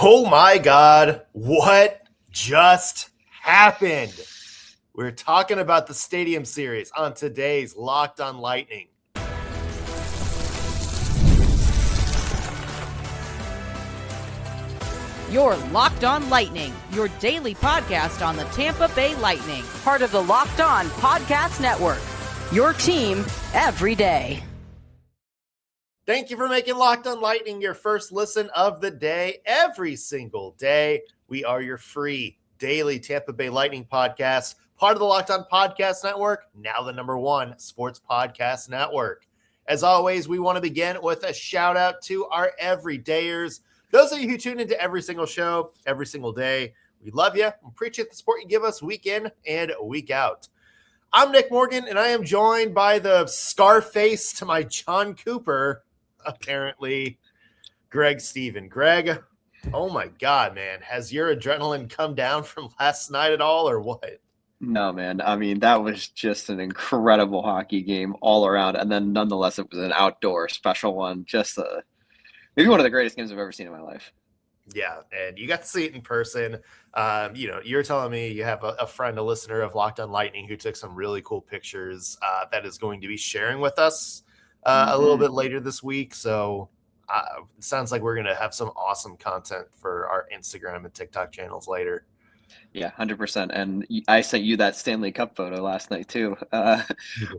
Oh my God, what just happened? We're talking about the Stadium Series on today's Locked on Lightning. You're Locked on Lightning, your daily podcast on the Tampa Bay Lightning, part of the Locked on Podcast Network. Your team every day. Thank you for making Locked on Lightning your first listen of the day. Every single day, we are your free daily Tampa Bay Lightning podcast, part of the Locked on Podcast Network, now the #1 sports podcast network. As always, we want to begin with a shout out to our everydayers. Those of you who tune into every single show, every single day, we love you. We appreciate the support you give us week in and week out. I'm Nick Morgan, and I am joined by the Scarface to my Jon Cooper, apparently, Greg Steven. Greg, oh my God, man. Has your adrenaline come down from last night at all, or what? No, man. I mean, that was just an incredible hockey game all around. And then nonetheless, it was an outdoor special one. Just maybe one of the greatest games I've ever seen in my life. Yeah, and you got to see it in person. You're telling me you have a friend, a listener of Locked on Lightning who took some really cool pictures that is going to be sharing with us a little bit later this week. So it sounds like we're going to have some awesome content for our Instagram and TikTok channels later. Yeah, 100%. And I sent you that Stanley Cup photo last night too.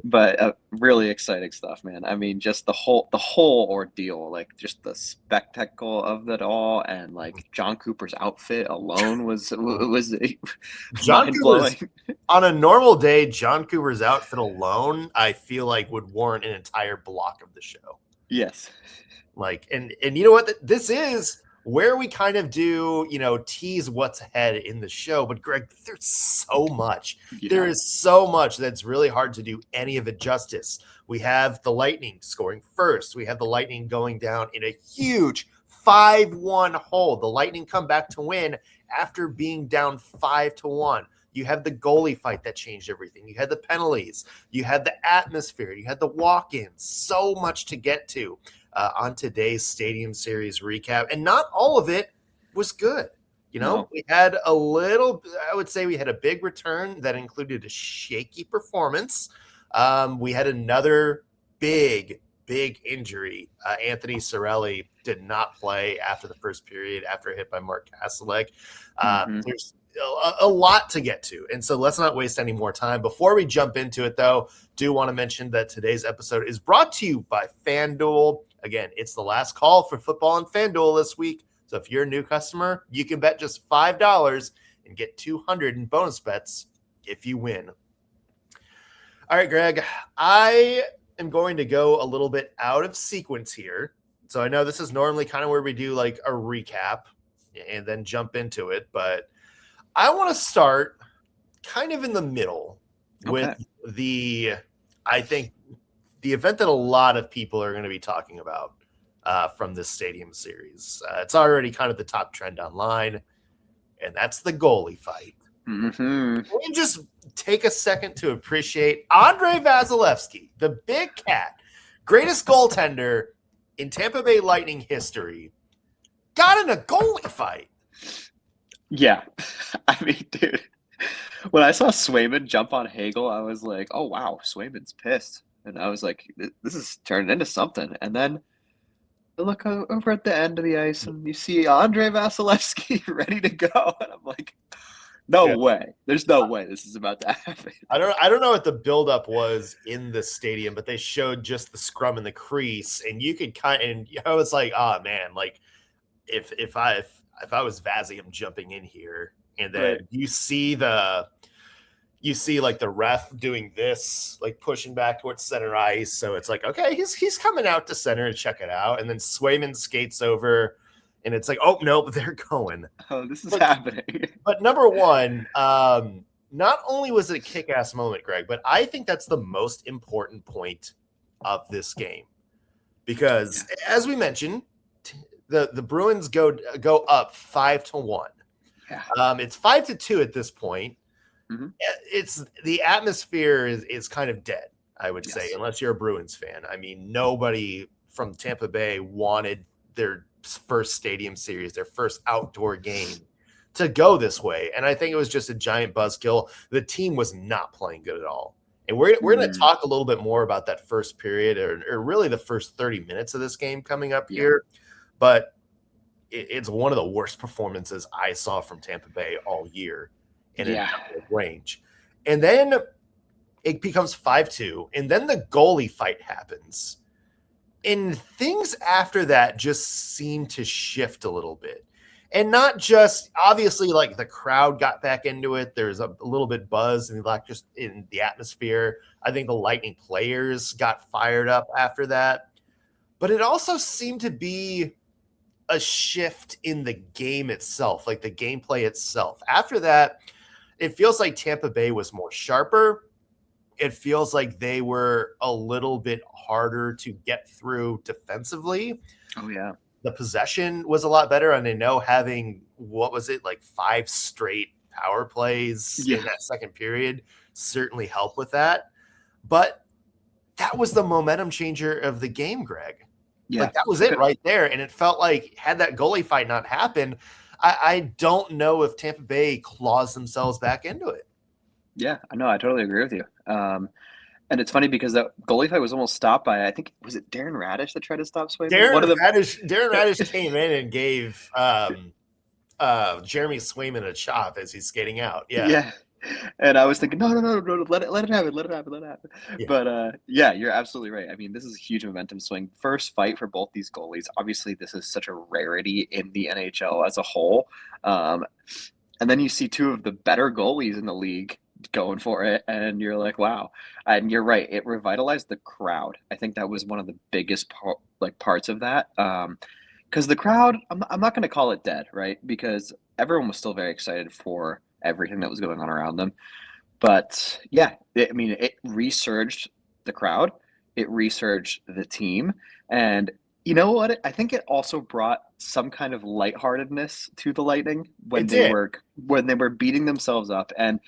But really exciting stuff, man. I mean, just the whole ordeal, like just the spectacle of it all, and like Jon Cooper's outfit alone was Jon Cooper's, on a normal day, Jon Cooper's outfit alone, I feel like would warrant an entire block of the show. Yes. Like, and you know what? This is where we kind of do, tease what's ahead in the show. But Greg, there's so much. Yeah. There is so much that's really hard to do any of it justice. We have the Lightning scoring first. We have the Lightning going down in a huge 5-1 hole. The Lightning come back to win after being down 5-1. You have the goalie fight that changed everything. You had the penalties. You had the atmosphere. You had the walk-ins. So much to get to on today's Stadium Series recap. And not all of it was good. No. We had a little, I would say we had a big return that included a shaky performance. We had another big injury. Anthony Cirelli did not play after the first period after a hit by Mark Kaselek. There's a lot to get to. And so let's not waste any more time. Before we jump into it, though, do want to mention that today's episode is brought to you by FanDuel. Again, it's the last call for football on FanDuel this week. So if you're a new customer, you can bet just $5 and get $200 in bonus bets if you win. All right, Greg, I am going to go a little bit out of sequence here. So I know this is normally kind of where we do like a recap and then jump into it, but I want to start kind of in the middle with I think the event that a lot of people are going to be talking about from this Stadium Series. It's already kind of the top trend online, and that's the goalie fight. Can we just take a second to appreciate Andrei Vasilevskiy, the big cat, greatest goaltender in Tampa Bay Lightning history, got in a goalie fight. Yeah. I mean, dude, when I saw Swayman jump on Hagel, I was like, oh, wow, Swayman's pissed. And I was like, this is turning into something. And then I look over at the end of the ice and you see Andrei Vasilevskiy ready to go. And I'm like, no way. There's no way this is about to happen. I don't know what the buildup was in the stadium, but they showed just the scrum in the crease. And you could and I was like, oh, man, like if I was Vazzy, I'm jumping in here. And then you see like the ref doing this, like pushing back towards center ice. So it's like, okay, he's coming out to center and check it out. And then Swayman skates over and it's like, oh, no, they're going. Oh, this is happening. But number one, not only was it a kick-ass moment, Greg, but I think that's the most important point of this game. Because as we mentioned, the Bruins go up 5-1. Yeah. It's 5-2 at this point. It's the atmosphere is kind of dead, I would say, unless you're a Bruins fan. I mean, nobody from Tampa Bay wanted their first stadium series, their first outdoor game, to go this way. And I think it was just a giant buzzkill. The team was not playing good at all. And we're going to talk a little bit more about that first period or really the first 30 minutes of this game coming up here. But it's one of the worst performances I saw from Tampa Bay all year in a range. And then it becomes 5-2. And then the goalie fight happens. And things after that just seem to shift a little bit. And not just, obviously, like the crowd got back into it. There's a little bit buzz and like just in the atmosphere. I think the Lightning players got fired up after that. But it also seemed to be a shift in the game itself, like the gameplay itself. After that, it feels like Tampa Bay was more sharper. It feels like they were a little bit harder to get through defensively. Oh, yeah. The possession was a lot better. And I know having, what was it, like 5 straight power plays in that second period certainly helped with that. But that was the momentum changer of the game, Greg. Yeah. Like that was it right there. And it felt like had that goalie fight not happened, I don't know if Tampa Bay claws themselves back into it. Yeah, I know. I totally agree with you. And it's funny because that goalie fight was almost stopped by, I think, was it Darren Raddysh that tried to stop Swayman? Darren Raddysh came in and gave Jeremy Swayman a chop as he's skating out. Yeah. And I was thinking, no, let it happen. Yeah. But you're absolutely right. I mean, this is a huge momentum swing. First fight for both these goalies. Obviously, this is such a rarity in the NHL as a whole. And then you see 2 of the better goalies in the league going for it, and you're like, wow. And you're right, it revitalized the crowd. I think that was one of the biggest parts of that, because the crowd, I'm not going to call it dead, right, because everyone was still very excited for everything that was going on around them. But it resurged the crowd, it resurged the team, and you know what? I think it also brought some kind of lightheartedness to the Lightning when they were beating themselves up. And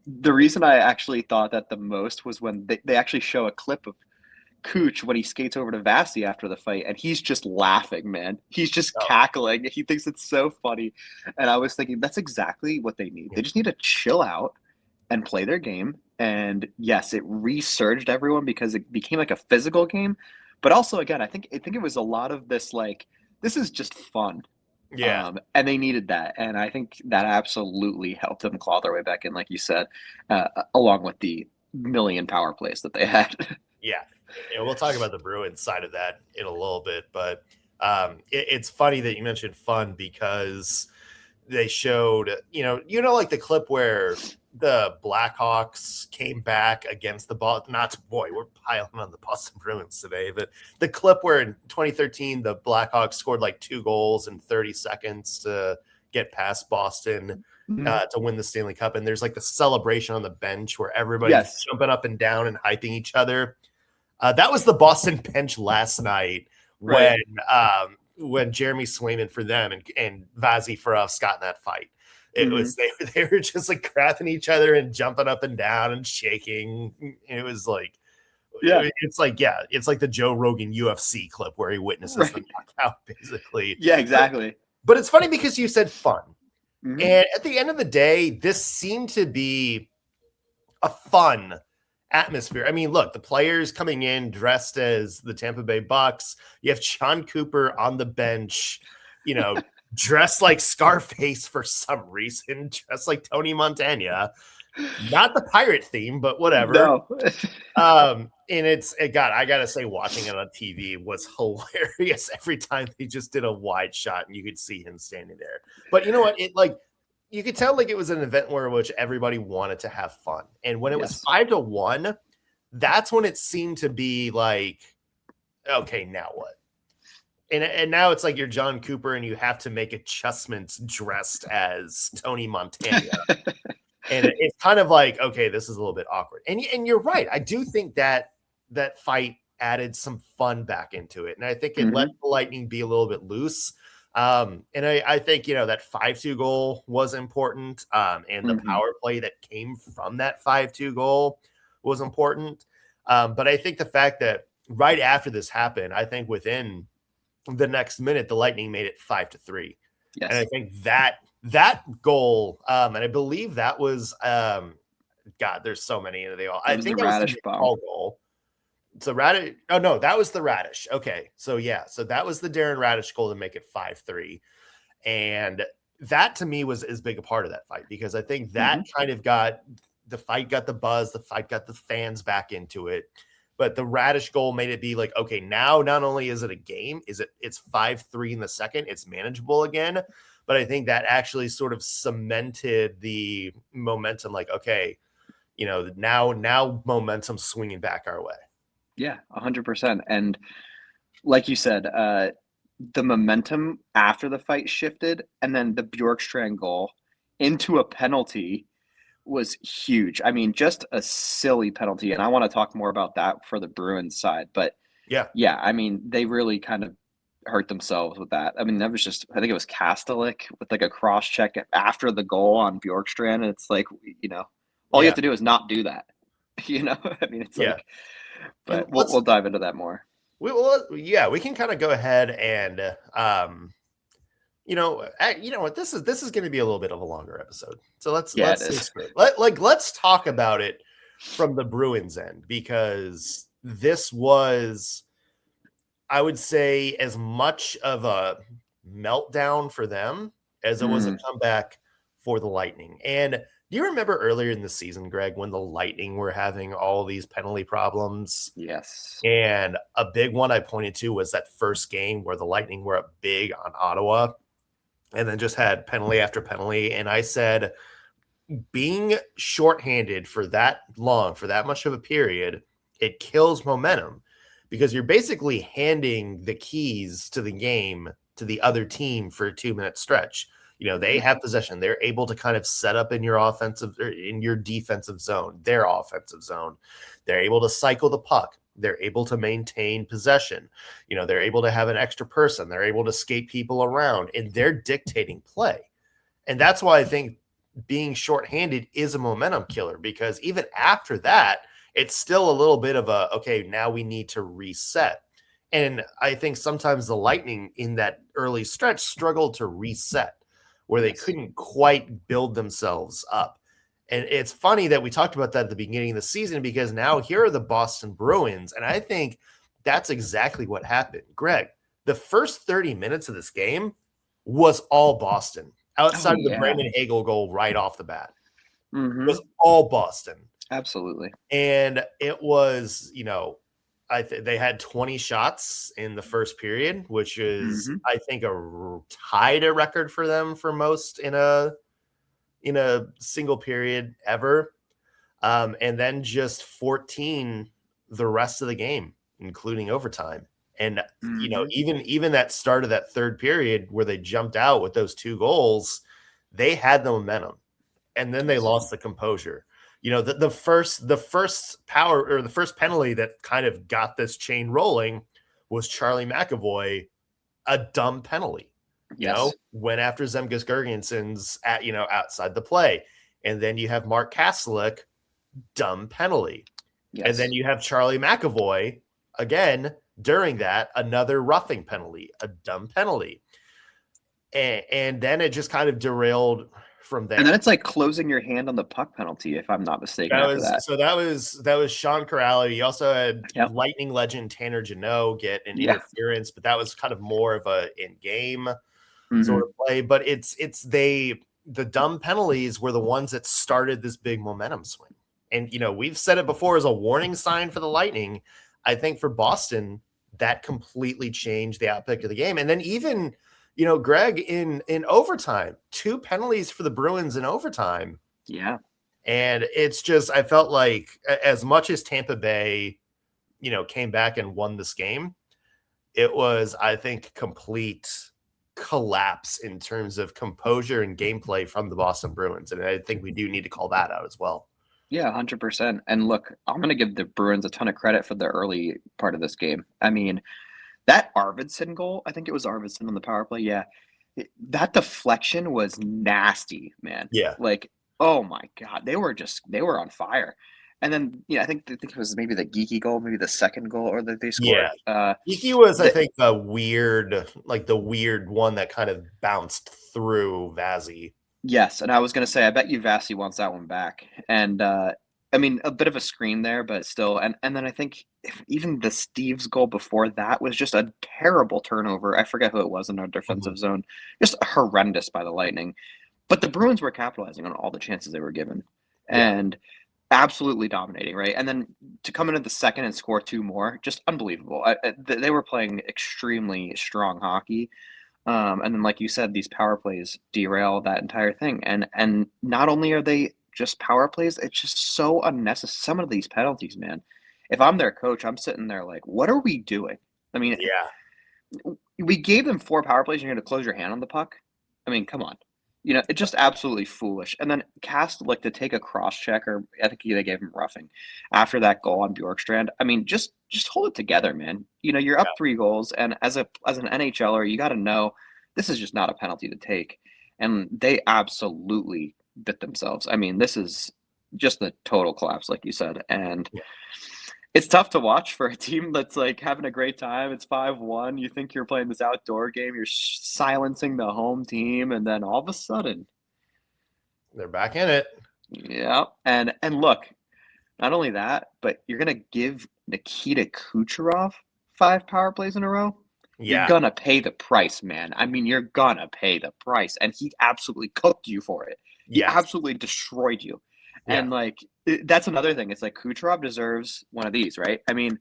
the reason I actually thought that the most was when they actually show a clip of Kuch when he skates over to Vasi after the fight, and he's just laughing, man. He's just cackling. He thinks it's so funny. And I was thinking, that's exactly what they need. They just need to chill out and play their game. And yes, it resurged everyone because it became like a physical game. But also, again, I think it was a lot of this, like, this is just fun. Yeah. And they needed that. And I think that absolutely helped them claw their way back in, like you said, along with the million power plays that they had. Yeah. We'll talk about the Bruins side of that in a little bit. But it's funny that you mentioned fun because they showed, like the clip where the Blackhawks came back against the ball. We're piling on the Boston Bruins today, but the clip where in 2013, the Blackhawks scored like 2 goals in 30 seconds to get past Boston to win the Stanley Cup. And there's like the celebration on the bench where everybody's jumping up and down and hyping each other. That was the Boston bench last night when Jeremy Swayman for them and Vasi for us got in that fight. It was they were just like grabbing each other and jumping up and down and shaking. It was like, it's like the Joe Rogan UFC clip where he witnesses the knockout, basically. Yeah, exactly. But it's funny because you said fun, and at the end of the day, this seemed to be a fun atmosphere. I mean, look, the players coming in dressed as the Tampa Bay Bucks. You have Jon Cooper on the bench, dressed like Scarface for some reason, dressed like Tony Montana. Not the pirate theme, but whatever. No. And I gotta say, watching it on TV was hilarious. Every time they just did a wide shot and you could see him standing there. But you know what? You could tell like it was an event which everybody wanted to have fun. And when it was 5-1, that's when it seemed to be like, okay, now what? And now it's like you're Jon Cooper and you have to make adjustments dressed as Tony Montana. And it's kind of like, okay, this is a little bit awkward. And you're right. I do think that fight added some fun back into it. And I think it let the Lightning be a little bit loose. And I think, that 5-2 goal was important. And the power play that came from that 5-2 goal was important. But I think the fact that right after this happened, I think within the next minute, the Lightning made it 5-3. Yes. And I think that goal, and I believe that was, God, there's so many. They all. I think the that was Raddysh the bomb. goal. So Raddysh. Oh no, that was the Raddysh. Okay, so yeah, so that was the Darren Raddysh goal to make it 5-3, and that to me was as big a part of that fight because I think that kind of got the fight, got the buzz, the fight got the fans back into it. But the Raddysh goal made it be like, okay, now not only is it a game, it's 5-3 in the second, it's manageable again. But I think that actually sort of cemented the momentum. Like, okay, now momentum swinging back our way. Yeah, 100%. And like you said, the momentum after the fight shifted, and then the Bjorkstrand goal into a penalty was huge. I mean, just a silly penalty, and I want to talk more about that for the Bruins side. But yeah, I mean, they really kind of hurt themselves with that. I mean, that was just, I think it was Kastelik with like a cross check after the goal on Bjorkstrand, and it's like, all you have to do is not do that. I mean, it's like, but we'll dive into that more. We can kind of go ahead and you know what, this is going to be a little bit of a longer episode, so let's talk about it from the Bruins end, because this was, I would say, as much of a meltdown for them as it was a comeback for the Lightning. And do you remember earlier in the season, Greg, when the Lightning were having all these penalty problems? Yes. And a big one I pointed to was that first game where the Lightning were up big on Ottawa and then just had penalty after penalty. And I said, being shorthanded for that long, for that much of a period, it kills momentum, because you're basically handing the keys to the game to the other team for a 2-minute stretch. They have possession. They're able to kind of set up in your offensive or in your defensive zone, their offensive zone. They're able to cycle the puck. They're able to maintain possession. They're able to have an extra person. They're able to skate people around, and they're dictating play. And that's why I think being shorthanded is a momentum killer, because even after that, it's still a little bit of a, okay, now we need to reset. And I think sometimes the Lightning in that early stretch struggled to reset, where they couldn't quite build themselves up. And it's funny that we talked about that at the beginning of the season, because now here are the Boston Bruins, and I think that's exactly what happened. Greg, the first 30 minutes of this game was all Boston, outside of the Brandon Hagel goal right off the bat. It was all Boston. Absolutely. And it was, they had 20 shots in the first period, which is, I think, tied a record for them for most in a single period ever. And then just 14 the rest of the game, including overtime. And, even that start of that third period where they jumped out with those 2 goals, they had the momentum, and then they lost the composure. The first power, or the first penalty that kind of got this chain rolling, was Charlie McAvoy, a dumb penalty. Went after Zemgus Girgensons outside the play. And then you have Mark Kastelik, dumb penalty. Yes. And then you have Charlie McAvoy again during that, another roughing penalty, a dumb penalty. And then it just kind of derailed from there. And then it's like closing your hand on the puck penalty, if I'm not mistaken. So that was Sean Corrali. You also had Lightning legend Tanner Jeannot get an interference, but that was kind of more of a in-game sort of play. But the dumb penalties were the ones that started this big momentum swing. And we've said it before as a warning sign for the Lightning. I think for Boston, that completely changed the outlook of the game. And then even Greg, in overtime, 2 penalties for the Bruins in overtime. Yeah. And it's just, I felt like as much as Tampa Bay, came back and won this game, it was, I think, complete collapse in terms of composure and gameplay from the Boston Bruins. And I think we do need to call that out as well. Yeah, 100%. And look, I'm going to give the Bruins a ton of credit for the early part of this game. I mean, that Arvidsson goal, I think it was Arvidsson on the power play. Yeah. That deflection was nasty, man. Yeah. Like, oh my God, they were on fire. And then, I think it was maybe the Geeky goal, maybe the second goal, or that they scored. Yeah. Geeky was, I think, the weird one that kind of bounced through Vazzy. Yes, and I was going to say, I bet you Vasi wants that one back. And I mean, a bit of a screen there, but still. And then I think even the Steve's goal before that was just a terrible turnover. I forget who it was in our defensive zone. Just horrendous by the Lightning. But the Bruins were capitalizing on all the chances they were given. And absolutely dominating, right? And then to come into the second and score 2 more, just unbelievable. They were playing extremely strong hockey. And then, like you said, these power plays derail that entire thing. And not only are they just power plays, it's just so unnecessary. Some of these penalties, man. If I'm their coach, I'm sitting there like, what are we doing? I mean, we gave them 4 power plays. And you're going to close your hand on the puck? I mean, come on. It's just absolutely foolish. And then Cast, to take a cross check, or I think they gave him roughing after that goal on Bjorkstrand. I mean, just hold it together, man. You're up 3 goals, and as an NHLer, you got to know this is just not a penalty to take. And they absolutely bit themselves. I mean, this is just the total collapse, like you said. And it's tough to watch for a team that's having a great time. It's 5-1. You think you're playing this outdoor game. You're silencing the home team. And then all of a sudden, they're back in it. Yeah. And look, not only that, but you're going to give Nikita Kucherov 5 power plays in a row. Yeah. You're going to pay the price, man. I mean, you're going to pay the price. And he absolutely cooked you for it. He absolutely destroyed you. Yeah. And that's another thing. It's Kucherov deserves one of these, right? I mean,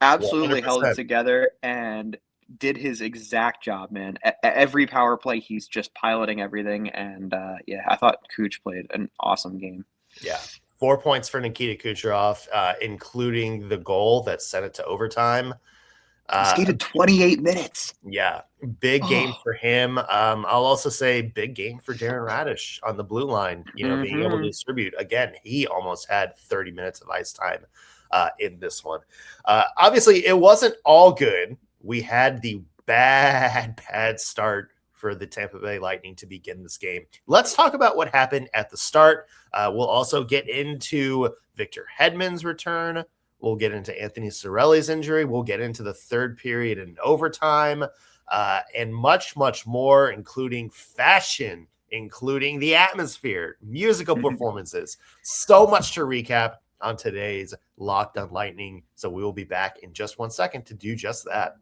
absolutely 100%. Held it together and did his exact job, man. Every power play, he's just piloting everything. And I thought Kuch played an awesome game. Yeah. 4 points for Nikita Kucherov, including the goal that sent it to overtime. Skated 28 minutes. Yeah, big game for him. I'll also say big game for Darren Raddysh on the blue line, being able to distribute. Again, he almost had 30 minutes of ice time in this one. Obviously, it wasn't all good. We had the bad start for the Tampa Bay Lightning to begin this game. Let's talk about what happened at the start. We'll also get into Victor Hedman's return. We'll get into Anthony Cirelli's injury. We'll get into the third period and overtime, and much, much more, including fashion, including the atmosphere, musical performances. So much to recap on today's Locked on Lightning. So we will be back in just 1 second to do just that.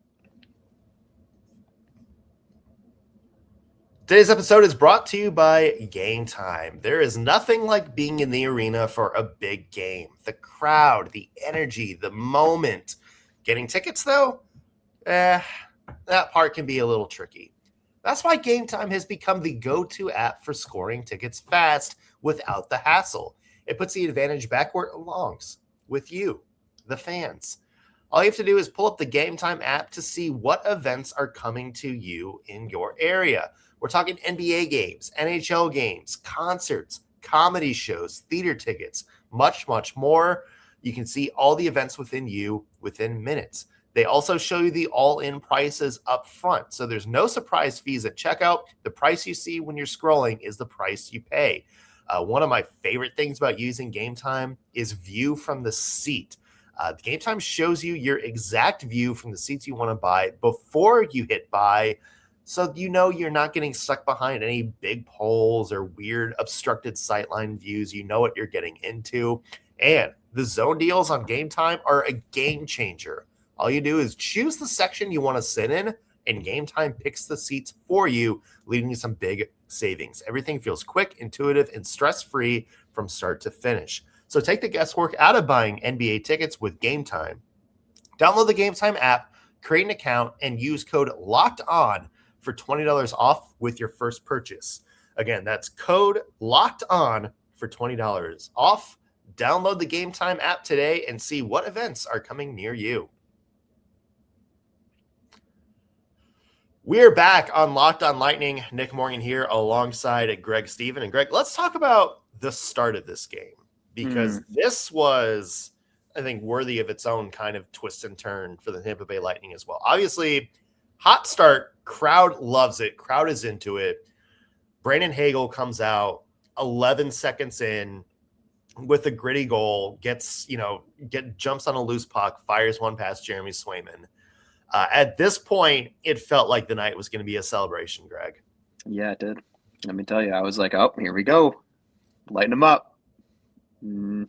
Today's episode is brought to you by Game Time. There is nothing like being in the arena for a big game. The crowd, the energy, the moment. Getting tickets, though, that part can be a little tricky. That's why Game Time has become the go-to app for scoring tickets fast without the hassle. It puts the advantage back where it belongs, with you, the fans. All you have to do is pull up the Game Time app to see what events are coming to you in your area. We're talking NBA games, NHL games, concerts, comedy shows, theater tickets, much, much more. You can see all the events within minutes. They also show you the all-in prices up front. So there's no surprise fees at checkout. The price you see when you're scrolling is the price you pay. One of my favorite things about using Game Time is view from the seat. Game Time shows you your exact view from the seats you want to buy before you hit buy. So you're not getting stuck behind any big poles or weird obstructed sightline views. You know what you're getting into. And the zone deals on Game Time are a game changer. All you do is choose the section you want to sit in, and Game Time picks the seats for you, leading to some big savings. Everything feels quick, intuitive, and stress-free from start to finish. So take the guesswork out of buying NBA tickets with Game Time. Download the Game Time app, create an account, and use code LOCKEDON for $20 off with your first purchase. Again, that's code LOCKEDON for $20 off. Download the Game Time app today and see what events are coming near you. We're back on Locked on Lightning. Nick Morgan here alongside Greg Stephen. And Greg, let's talk about the start of this game, because this was, I think, worthy of its own kind of twist and turn for the Tampa Bay Lightning as well. Obviously, hot start, crowd loves it, crowd is into it. Brandon Hagel comes out 11 seconds in, with a gritty goal, jumps on a loose puck, fires one past Jeremy Swayman. At this point, it felt like the night was going to be a celebration, Greg. Yeah, it did. Let me tell you, I was like, oh, here we go. Lighten them up. I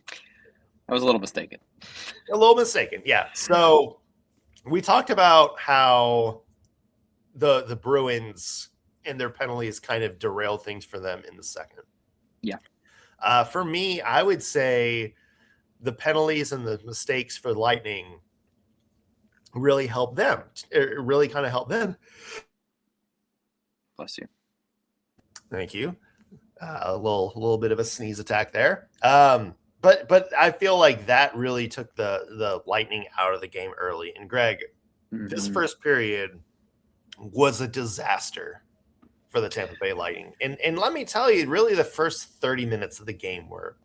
was a little mistaken. Yeah. So we talked about how the Bruins and their penalties kind of derailed things for them in the second. Yeah. For me, I would say the penalties and the mistakes for Lightning really helped them. It really kind of helped them. Bless you. Thank you. A little bit of a sneeze attack there. But I feel like that really took the Lightning out of the game early. And Greg, this first period was a disaster for the Tampa Bay Lightning. And let me tell you, really the first 30 minutes of the game were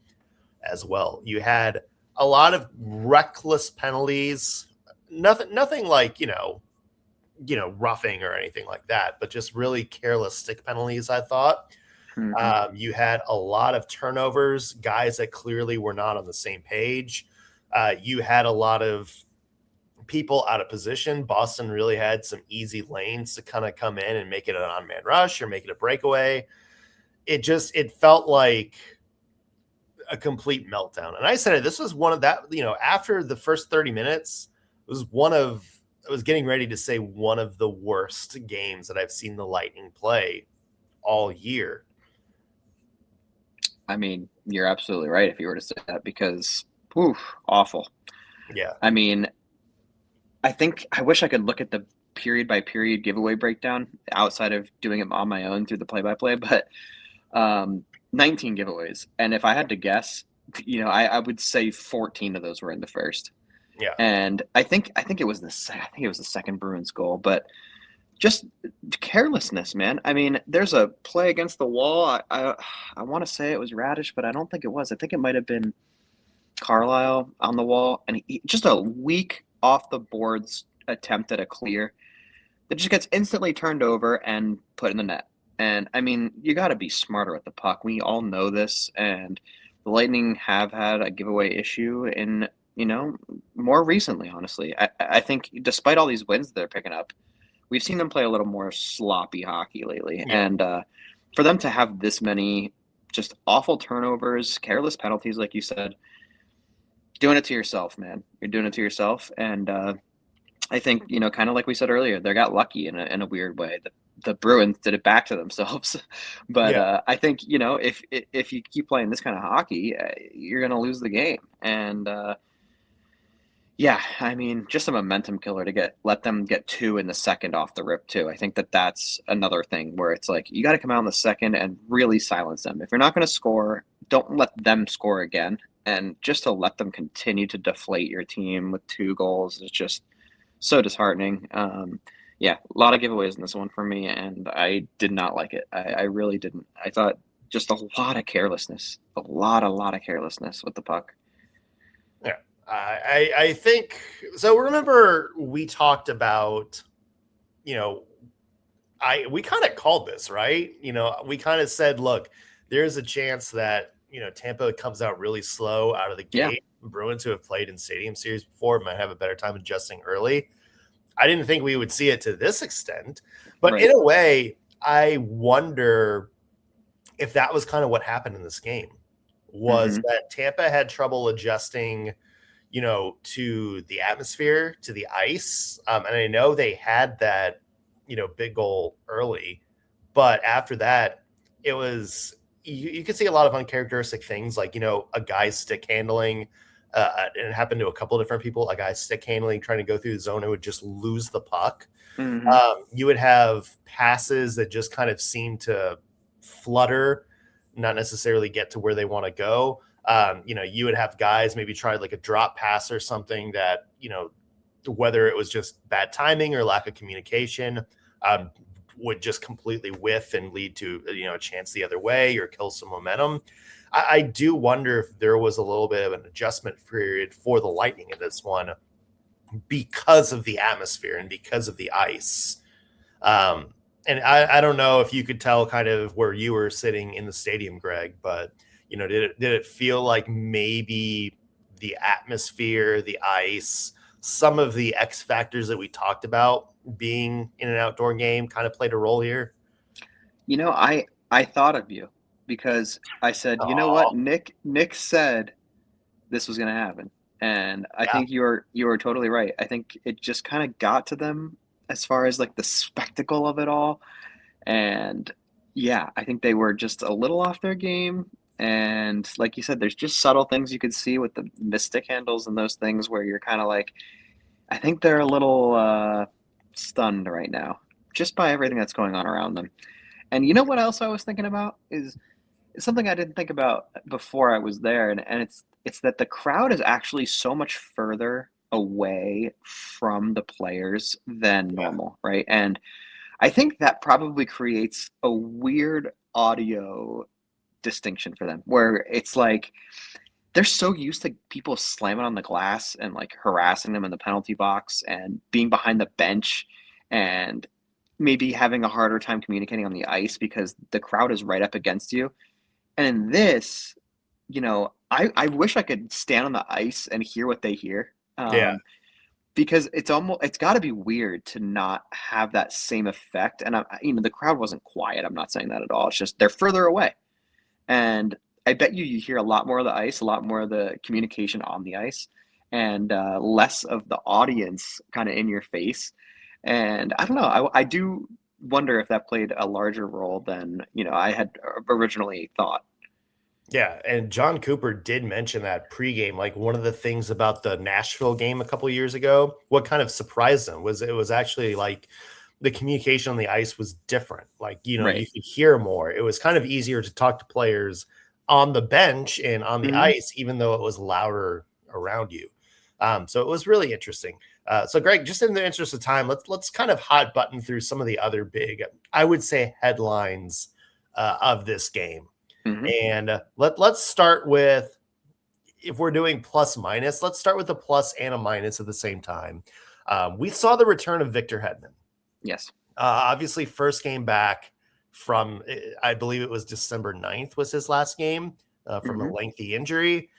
as well. You had a lot of reckless penalties, nothing like, roughing or anything like that, but just really careless stick penalties, I thought. You had a lot of turnovers, guys that clearly were not on the same page. You had a lot of people out of position. Boston really had some easy lanes to kind of come in and make it an on-man rush or make it a breakaway. It felt like a complete meltdown. And I said this was one of that, after the first 30 minutes, I was getting ready to say one of the worst games that I've seen the Lightning play all year. I mean, you're absolutely right if you were to say that, because awful. Yeah. I mean, I wish I could look at the period by period giveaway breakdown outside of doing it on my own through the play-by-play, but 19 giveaways. And if I had to guess, I would say 14 of those were in the first. Yeah. And I think it was the second Bruins goal, but just carelessness, man. I mean, there's a play against the wall. I want to say it was Raddysh, but I don't think it was. I think it might have been Carlisle on the wall, and just a weak off the boards attempt at a clear that just gets instantly turned over and put in the net. And I mean, you got to be smarter at the puck. We all know this, and the Lightning have had a giveaway issue in, more recently, honestly. I think despite all these wins they're picking up, we've seen them play a little more sloppy hockey lately. Yeah. And for them to have this many just awful turnovers, careless penalties, like you said, doing it to yourself, man. You're doing it to yourself. And I think, kind of like we said earlier, they got lucky in a weird way. The Bruins did it back to themselves. But I think, if you keep playing this kind of hockey, you're going to lose the game. And yeah, I mean, just a momentum killer to let them get two in the second off the rip too. I think that's another thing where it's like, you got to come out in the second and really silence them. If you're not going to score, don't let them score again. And just to let them continue to deflate your team with 2 goals is just so disheartening. Yeah, a lot of giveaways in this one for me, and I did not like it. I really didn't. I thought just a lot of carelessness, a lot of carelessness with the puck. Yeah. I think so. Remember, we talked about, we kind of called this, right? We kind of said, look, there's a chance that, Tampa comes out really slow out of the gate. Yeah. Bruins, who have played in Stadium Series before, might have a better time adjusting early. I didn't think we would see it to this extent, but right. In a way, I wonder if that was kind of what happened in this game, was that Tampa had trouble adjusting to the atmosphere, to the ice. And I know they had that, big goal early, but after that, it was, you could see a lot of uncharacteristic things, like, a guy's stick handling, and it happened to a couple of different people, a guy's stick handling, trying to go through the zone and would just lose the puck. You would have passes that just kind of seem to flutter, not necessarily get to where they want to go. You would have guys maybe try like a drop pass or something that, whether it was just bad timing or lack of communication, would just completely whiff and lead to, a chance the other way or kill some momentum. I do wonder if there was a little bit of an adjustment period for the Lightning in this one because of the atmosphere and because of the ice. And I don't know if you could tell kind of where you were sitting in the stadium, Greg, but Did it feel like maybe the atmosphere, the ice, some of the X factors that we talked about being in an outdoor game kind of played a role here? I thought of you because I said, you know what, Nick said this was going to happen. And I think you were totally right. I think it just kind of got to them as far as like the spectacle of it all. And yeah, I think they were just a little off their game. And like you said, there's just subtle things you could see with the stick handles and those things where you're kind of like, I think they're a little stunned right now just by everything that's going on around them. And you know what else I was thinking about is something I didn't think about before I was there, and it's that the crowd is actually so much further away from the players than normal, right? And I think that probably creates a weird audio distinction for them, where it's like they're so used to people slamming on the glass and like harassing them in the penalty box and being behind the bench and maybe having a harder time communicating on the ice because the crowd is right up against you. And in this, I wish I could stand on the ice and hear what they hear. Because it's got to be weird to not have that same effect. And the crowd wasn't quiet. I'm not saying that at all. It's just they're further away. And I bet you hear a lot more of the ice, a lot more of the communication on the ice, and less of the audience kind of in your face. And I don't know. I do wonder if that played a larger role than I had originally thought. Yeah, and Jon Cooper did mention that pregame. Like one of the things about the Nashville game a couple of years ago, what kind of surprised him was it was actually like the communication on the ice was different. Like Right. You could hear more. It was kind of easier to talk to players on the bench and on the ice, even though it was louder around you. So it was really interesting. So Greg, just in the interest of time, let's kind of hot button through some of the other big, I would say, headlines of this game. And let's start with, if we're doing plus minus, let's start with a plus and a minus at the same time. We saw the return of Victor Hedman. Yes. Obviously, first game back from, I believe it was December 9th was his last game from a lengthy injury.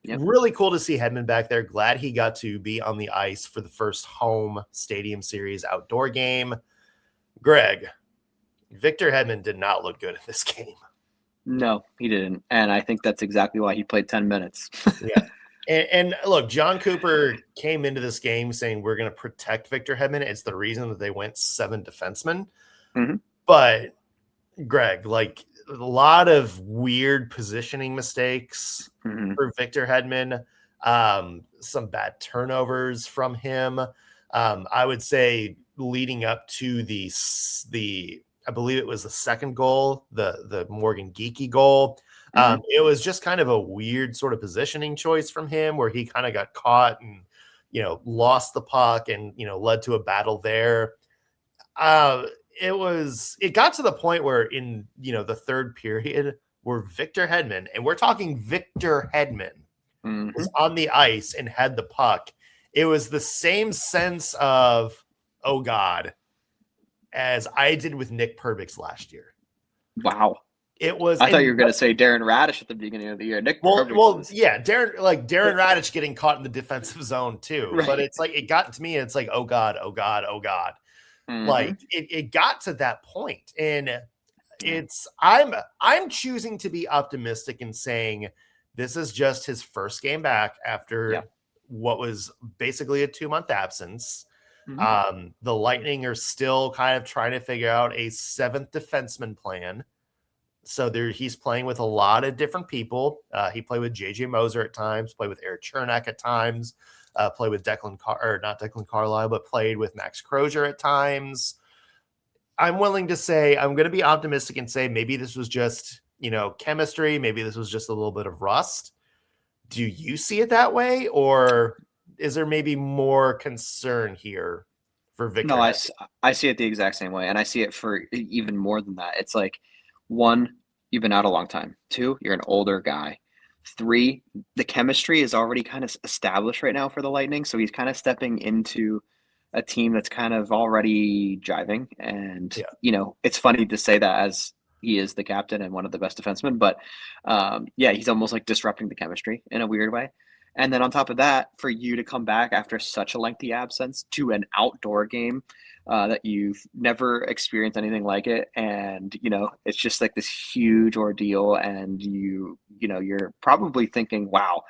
Yep. Really cool to see Hedman back there. Glad he got to be on the ice for the first home Stadium Series outdoor game. Greg, Victor Hedman did not look good in this game. No, he didn't. And I think that's exactly why he played 10 minutes. Yeah. And look, Jon Cooper came into this game saying we're going to protect Victor Hedman. It's the reason that they went 7 defensemen. But Greg, like a lot of weird positioning mistakes for Victor Hedman, some bad turnovers from him. I would say leading up to the I believe it was the second goal, the Morgan Geekie goal. It was just kind of a weird sort of positioning choice from him where he kind of got caught and, lost the puck and, led to a battle there. It got to the point where in, the third period where Victor Hedman, and we're talking Victor Hedman, was on the ice and had the puck. It was the same sense of, oh God, as I did with Nick Perbix last year. Wow. It was. I thought you were going to say Darren Raddysh at the beginning of the year. Darren Raddysh getting caught in the defensive zone too. Right. But it's like it got to me, and it's like, oh God, oh God, oh God. Like it got to that point, and I'm choosing to be optimistic and saying this is just his first game back after what was basically a 2-month absence. The Lightning are still kind of trying to figure out a 7th defenseman plan. So he's playing with a lot of different people. He played with JJ Moser at times, played with Eric Chernak at times, played with not Declan Carlisle, but played with Max Crozier at times. I'm willing to say, I'm going to be optimistic and say maybe this was just, chemistry. Maybe this was just a little bit of rust. Do you see it that way? Or is there maybe more concern here for Victor? No, I see it the exact same way. And I see it for even more than that. It's like, 1, you've been out a long time. 2, you're an older guy. 3, the chemistry is already kind of established right now for the Lightning. So he's kind of stepping into a team that's kind of already jiving. And, it's funny to say that as he is the captain and one of the best defensemen. But yeah, he's almost like disrupting the chemistry in a weird way. And then on top of that, for you to come back after such a lengthy absence to an outdoor game that you've never experienced anything like it, and it's just like this huge ordeal, and you're probably thinking, wow,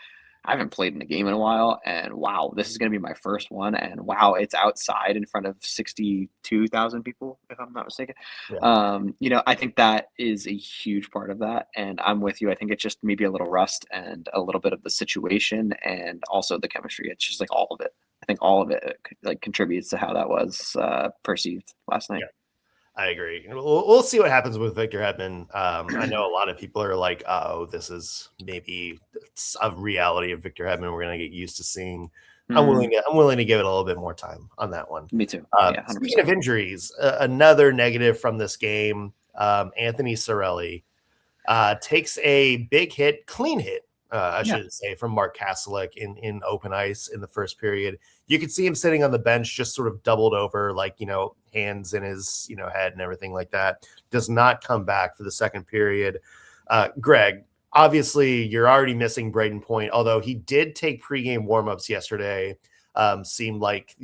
I haven't played in a game in a while, and wow, this is going to be my first one, and wow, it's outside in front of 62,000 people, if I'm not mistaken. Yeah. I think that is a huge part of that, and I'm with you. I think it's just maybe a little rust and a little bit of the situation, and also the chemistry. It's just like all of it. I think all of it like contributes to how that was perceived last night. Yeah. I agree. We'll see what happens with Victor Hedman. I know a lot of people are like, "Oh, this is maybe a reality of Victor Hedman. We're going to get used to seeing." I'm willing to give it a little bit more time on that one. Me too. Yeah, 100%. Speaking of injuries, another negative from this game. Anthony Cirelli takes a big hit, clean hit, I should say, from Mark Kastelik in open ice in the first period. You could see him sitting on the bench, just sort of doubled over, like, hands in his, head and everything like that. Does not come back for the second period. Greg, obviously you're already missing Braden Point, although he did take pregame warmups yesterday. Seemed like,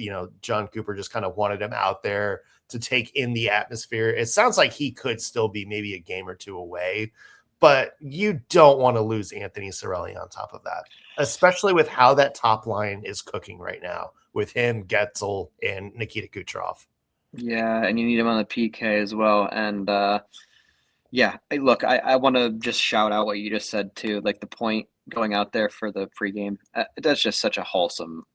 Jon Cooper just kind of wanted him out there to take in the atmosphere. It sounds like he could still be maybe a game or two away, but you don't want to lose Anthony Cirelli on top of that, especially with how that top line is cooking right now with him, Guentzel, and Nikita Kucherov. Yeah, and you need him on the PK as well. And look, I want to just shout out what you just said too, like the Point going out there for the pregame. That's just such a wholesome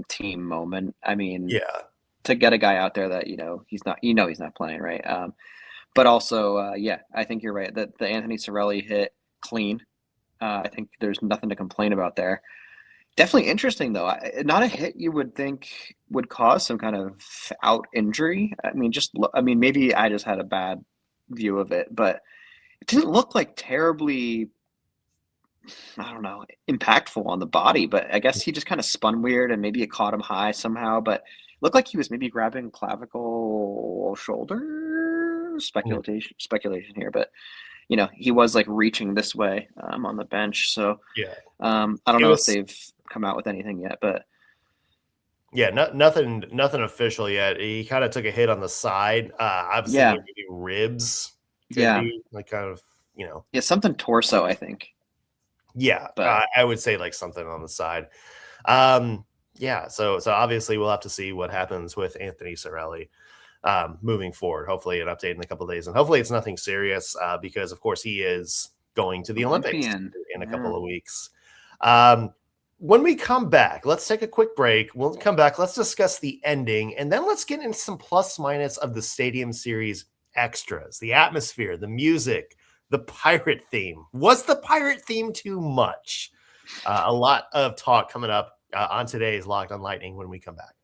team moment. I mean, yeah, to get a guy out there that he's not playing, right? But also, I think you're right that the Anthony Cirelli hit clean. I think there's nothing to complain about there. Definitely interesting though. Not a hit you would think would cause some kind of out injury. I mean, maybe I just had a bad view of it, but it didn't look like terribly, I don't know, impactful on the body. But I guess he just kind of spun weird, and maybe it caught him high somehow. But it looked like he was maybe grabbing clavicle, shoulder. Speculation here, but he was like reaching this way on the bench. So I don't know if they've come out with anything yet, but nothing official yet. He kind of took a hit on the side. Obviously, maybe ribs. Like kind of something torso, I think. Yeah, but I would say like something on the side. So obviously we'll have to see what happens with Anthony Cirelli moving forward. Hopefully an update in a couple of days, and hopefully it's nothing serious because of course he is going to the Olympics in a couple of weeks. When we come back, let's take a quick break. We'll come back. Let's discuss the ending, and then let's get into some plus minus of the Stadium Series extras, the atmosphere, the music, the pirate theme. Was the pirate theme too much? A lot of talk coming up on today's Locked on Lightning when we come back.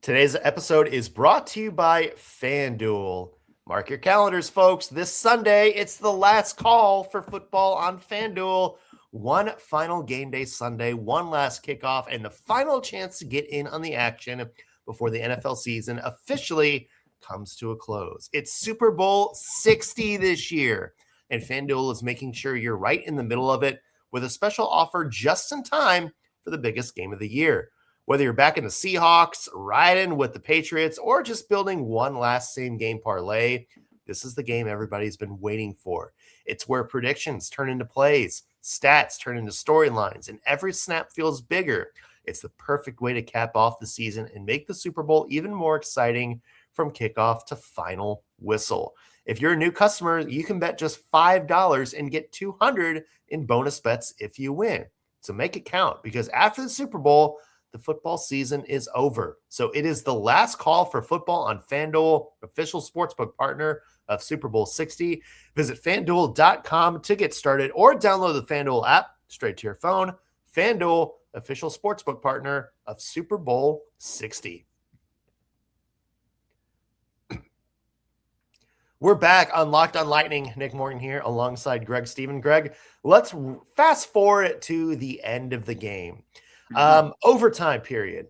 Today's episode is brought to you by FanDuel. Mark your calendars, folks. This Sunday, it's the last call for football on FanDuel. One final game day Sunday, one last kickoff, and the final chance to get in on the action before the NFL season officially comes to a close. It's Super Bowl 60 this year, and FanDuel is making sure you're right in the middle of it with a special offer just in time for the biggest game of the year. Whether you're backing the Seahawks, riding with the Patriots, or just building one last same game parlay, this is the game everybody's been waiting for. It's where predictions turn into plays, stats turn into storylines, and every snap feels bigger. It's the perfect way to cap off the season and make the Super Bowl even more exciting from kickoff to final whistle. If you're a new customer, you can bet just $5 and get $200 in bonus bets if you win. So make it count, because after the Super Bowl, the football season is over. So it is the last call for football on FanDuel, official sportsbook partner of Super Bowl 60. Visit FanDuel.com to get started, or download the FanDuel app straight to your phone. FanDuel, official sportsbook partner of Super Bowl 60. We're back on Locked on Lightning. Nick Morgan here alongside Greg Stephen. Greg, let's fast forward to the end of the game. Overtime period.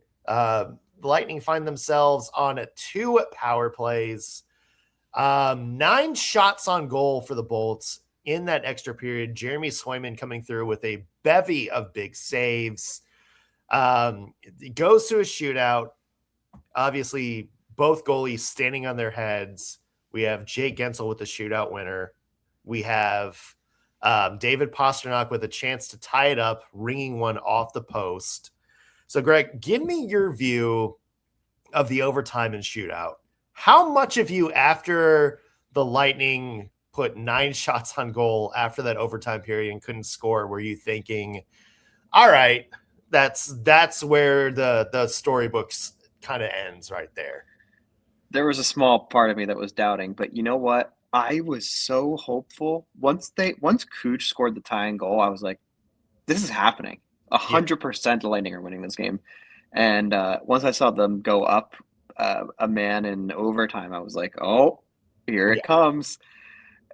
the Lightning find themselves on 2 power plays. 9 shots on goal for the Bolts in that extra period. Jeremy Swayman coming through with a bevy of big saves. It goes to a shootout. Obviously, both goalies standing on their heads. We have Jake Guentzel with the shootout winner. We have David Pastrnak with a chance to tie it up, ringing one off the post. So, Greg, give me your view of the overtime and shootout. How much of you, after the Lightning put 9 shots on goal after that overtime period and couldn't score, were you thinking, all right, that's where the storybooks kind of ends right there? There was a small part of me that was doubting, but you know what? I was so hopeful. Once Kuch scored the tying goal, I was like, this is happening. 100% the Lightning are winning this game. And once I saw them go up a man in overtime, I was like, oh, here it comes.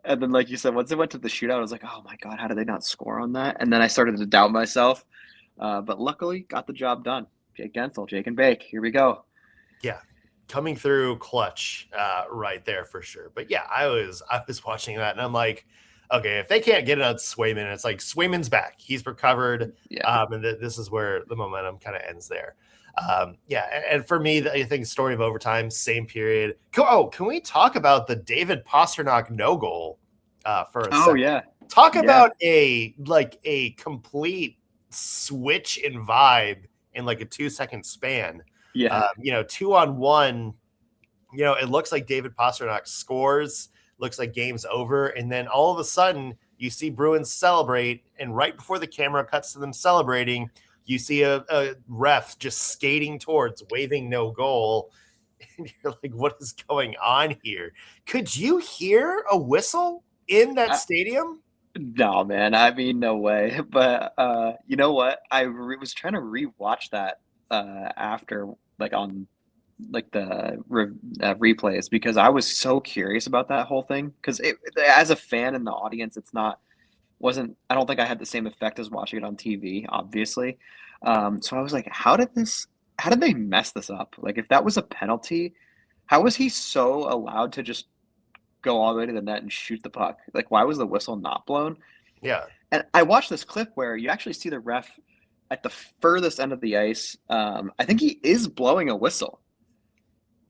And then, like you said, once it went to the shootout, I was like, oh my God, how did they not score on that? And then I started to doubt myself. But luckily, got the job done. Jake Guentzel, Jake and Bake. Here we go. Yeah. Coming through clutch right there for sure. But yeah, I was watching that and I'm like, okay, if they can't get it on Swayman, it's like Swayman's back. He's recovered. Yeah. And this is where the momentum kind of ends there. And for me, I think story of overtime, same period. Can we talk about the David Pastrnak no goal for a second? Yeah. Talk about a complete switch in vibe in like a 2-second span. Yeah. 2-on-1, it looks like David Pastrnak scores, looks like game's over. And then all of a sudden you see Bruins celebrate. And right before the camera cuts to them celebrating, you see a ref just skating towards, waving no goal. And you're like, what is going on here? Could you hear a whistle in that stadium? No, man. I mean, no way. But you know what? I was trying to rewatch that after, like, on like the replays, because I was so curious about that whole thing. Because as a fan in the audience, I don't think I had the same effect as watching it on TV, obviously. So I was like, how did they mess this up? Like, if that was a penalty, how was he so allowed to just go all the way to the net and shoot the puck? Like, why was the whistle not blown? Yeah. And I watched this clip where you actually see the ref at the furthest end of the ice. I think he is blowing a whistle.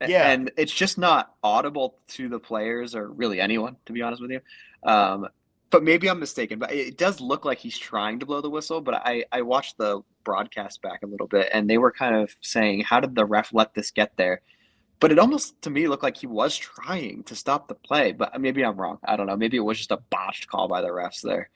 Yeah. And it's just not audible to the players or really anyone, to be honest with you. But maybe I'm mistaken. But it does look like he's trying to blow the whistle. But I watched the broadcast back a little bit, and they were kind of saying, how did the ref let this get there? But it almost, to me, looked like he was trying to stop the play. But maybe I'm wrong. I don't know. Maybe it was just a botched call by the refs there.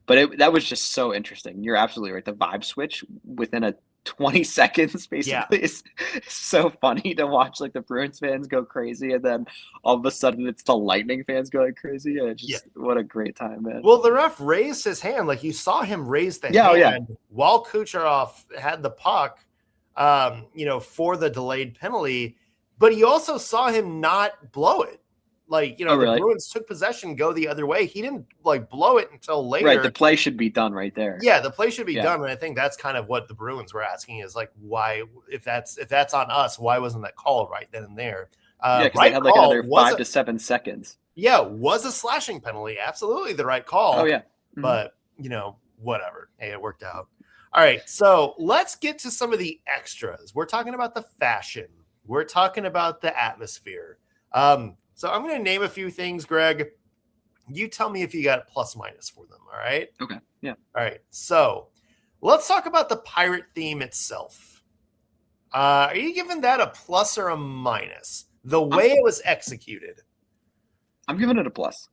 But that was just so interesting. You're absolutely right. The vibe switch within a 20 seconds, basically, is so funny to watch. Like, the Bruins fans go crazy, and then all of a sudden it's the Lightning fans going crazy. And it's just what a great time, man. Well, the ref raised his hand. Like, you saw him raise the hand while Kucherov had the puck, for the delayed penalty. But you also saw him not blow it. Like, the Bruins took possession, go the other way. He didn't blow it until later. Right, the play should be done right there. Yeah, the play should be done. And I think that's kind of what the Bruins were asking is, like, why, if that's on us, why wasn't that called right then and there? Because they had like another 5 to 7 seconds. Yeah, was a slashing penalty. Absolutely the right call. Oh, yeah. Mm-hmm. But, whatever. Hey, it worked out. All right, so let's get to some of the extras. We're talking about the fashion. We're talking about the atmosphere. So I'm going to name a few things, Greg. You tell me if you got plus minus for them, all right? Okay, yeah. All right, so let's talk about the pirate theme itself. Are you giving that a plus or a minus? The way it was executed. I'm giving it a plus.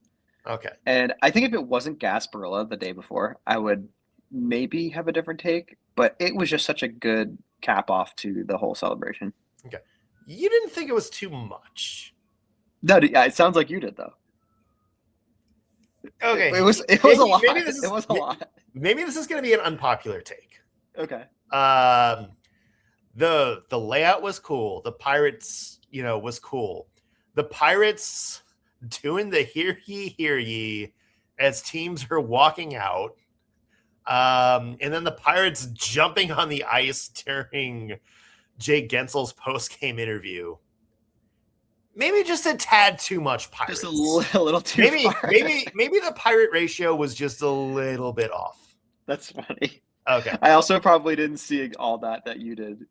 Okay. And I think if it wasn't Gasparilla the day before, I would maybe have a different take. But it was just such a good cap off to the whole celebration. Okay. You didn't think it was too much. No, it sounds like you did, though. Okay. It was a lot. It was a lot. Maybe this is going to be an unpopular take. Okay. The layout was cool. The Pirates, was cool. The Pirates doing the hear ye as teams are walking out. And then the Pirates jumping on the ice during Jake Guentzel's post-game interview. Maybe just a tad too much Pirates. Just a little too far. Maybe the Pirate ratio was just a little bit off. That's funny. Okay. I also probably didn't see all that you did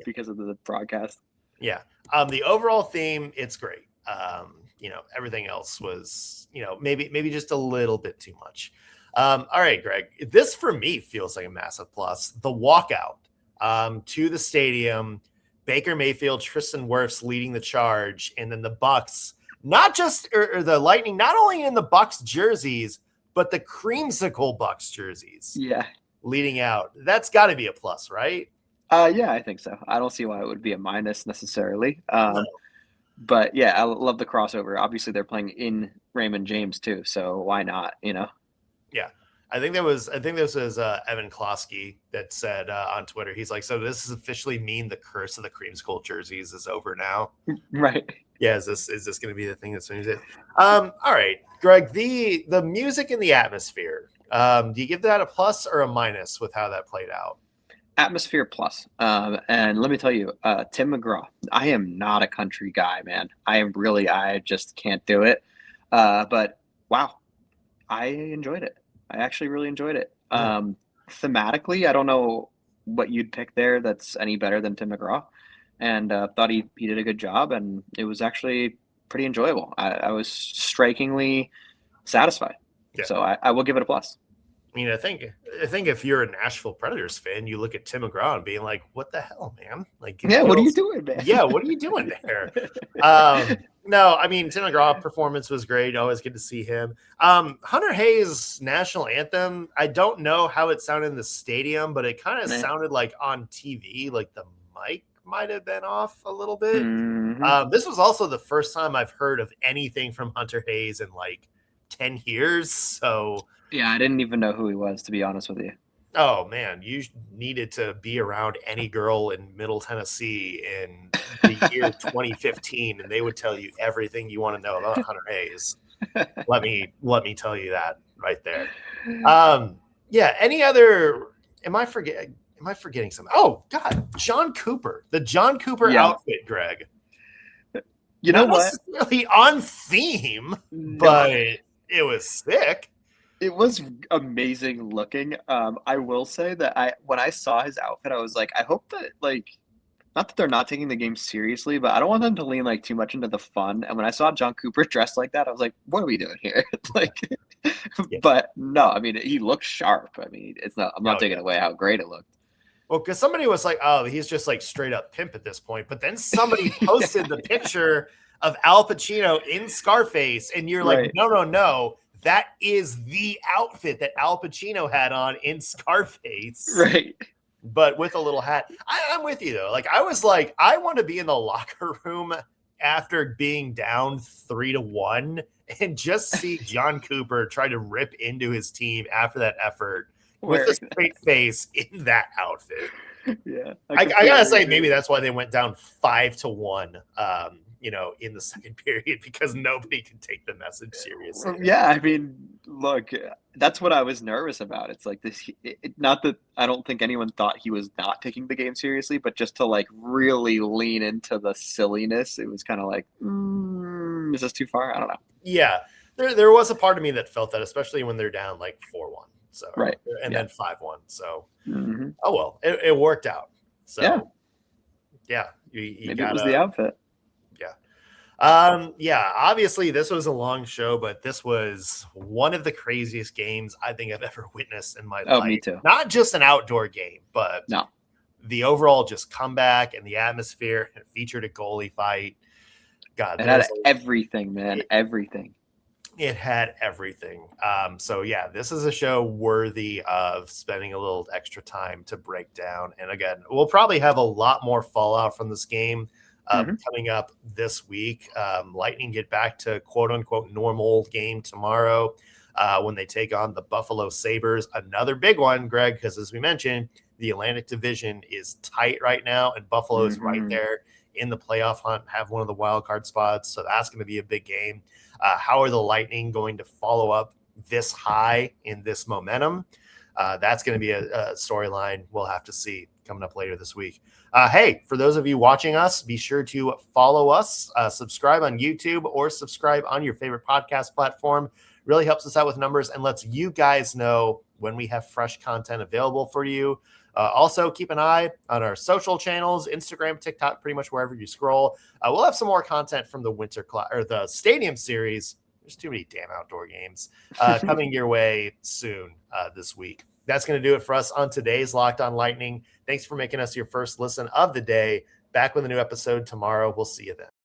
because of the broadcast. Yeah. The overall theme, it's great. Everything else was, maybe just a little bit too much. All right, Greg, this for me feels like a massive plus. The walkout to the stadium, Baker Mayfield, Tristan Wirfs leading the charge, and then the Bucks, the Lightning, not only in the Bucks jerseys, but the creamsicle Bucks jerseys. Yeah. Leading out. That's got to be a plus, right? Yeah, I think so. I don't see why it would be a minus necessarily. No. But yeah, I love the crossover. Obviously, they're playing in Raymond James too, so why not? Yeah. I think this was Evan Klosky that said on Twitter, he's like, so this is officially mean the curse of the creamsicle jerseys is over now. Right. Yeah. Is this going to be the thing that swings it? All right, Greg, the music and the atmosphere. Do you give that a plus or a minus with how that played out? Atmosphere plus. And let me tell you, Tim McGraw, I am not a country guy, man. I just can't do it. But wow, I enjoyed it. I actually really enjoyed it. Thematically, I don't know what you'd pick there that's any better than Tim McGraw, and thought he did a good job, and it was actually pretty enjoyable. I was strikingly satisfied. Yeah. So I will give it a plus. I mean, I think if you're a Nashville Predators fan, you look at Tim McGraw and being like, "What the hell, man? Like, what are you doing, man? Yeah, what are you doing there?" No, I mean, Tim McGraw performance was great. Always good to see him. Hunter Hayes' national anthem. I don't know how it sounded in the stadium, but it kind of sounded like on TV, like the mic might have been off a little bit. Mm-hmm. This was also the first time I've heard of anything from Hunter Hayes in like 10 years. So yeah, I didn't even know who he was, to be honest with you. Oh man, you needed to be around any girl in Middle Tennessee in the year 2015, and they would tell you everything you want to know about Hunter Hayes. Let me tell you that right there. Yeah. Any other? Am I forgetting something? Oh God, Jon Cooper, the Jon Cooper outfit, Greg. You know Not what? Necessarily on theme, but it was sick. It was amazing looking. I will say that when I saw his outfit, I was like, I hope that not that they're not taking the game seriously, but I don't want them to lean too much into the fun. And when I saw Jon Cooper dressed like that, I was like, what are we doing here? But no, I mean, he looked sharp. I mean, I'm not taking away how great it looked. Well, because somebody was like, oh, he's just like straight up pimp at this point. But then somebody posted the picture of Al Pacino in Scarface, and you're like, no. That is the outfit that Al Pacino had on in Scarface. Right. But with a little hat. I'm with you, though. Like, I was like, I want to be in the locker room after being down 3-1 and just see Jon Cooper try to rip into his team after that effort with a straight face in that outfit. Yeah. I got to say, maybe that's why they went down 5-1. In the second period, because nobody can take the message seriously. Yeah, I mean, look, that's what I was nervous about. It's like this, not that I don't think anyone thought he was not taking the game seriously, but just to like really lean into the silliness, it was kind of like, is this too far? I don't know. Yeah, there was a part of me that felt that, especially when they're down like 4-1. So right, and then 5-1. So oh well, it worked out. So yeah, you maybe it was the outfit. Obviously this was a long show, but this was one of the craziest games I think I've ever witnessed in my life. Oh, me too. Not just an outdoor game, but the overall just comeback and the atmosphere. It featured a goalie fight. God, it had everything, man. Everything. It had everything. So yeah, this is a show worthy of spending a little extra time to break down. And again, we'll probably have a lot more fallout from this game coming up this week. Lightning get back to quote unquote normal game tomorrow when they take on the Buffalo Sabres. Another big one, Greg, because as we mentioned, the Atlantic Division is tight right now, and Buffalo is right there in the playoff hunt, have one of the wild card spots. So that's going to be a big game. How are the Lightning going to follow up this high in this momentum? That's going to be a storyline we'll have to see. coming up later this week. Hey, for those of you watching us, be sure to follow us, subscribe on YouTube, or subscribe on your favorite podcast platform. Really helps us out with numbers and lets you guys know when we have fresh content available for you. Also, keep an eye on our social channels, Instagram, TikTok, pretty much wherever you scroll. We'll have some more content from the the Stadium Series. There's too many damn outdoor games coming your way soon this week. That's going to do it for us on today's Locked On Lightning. Thanks for making us your first listen of the day. Back with a new episode tomorrow. We'll see you then.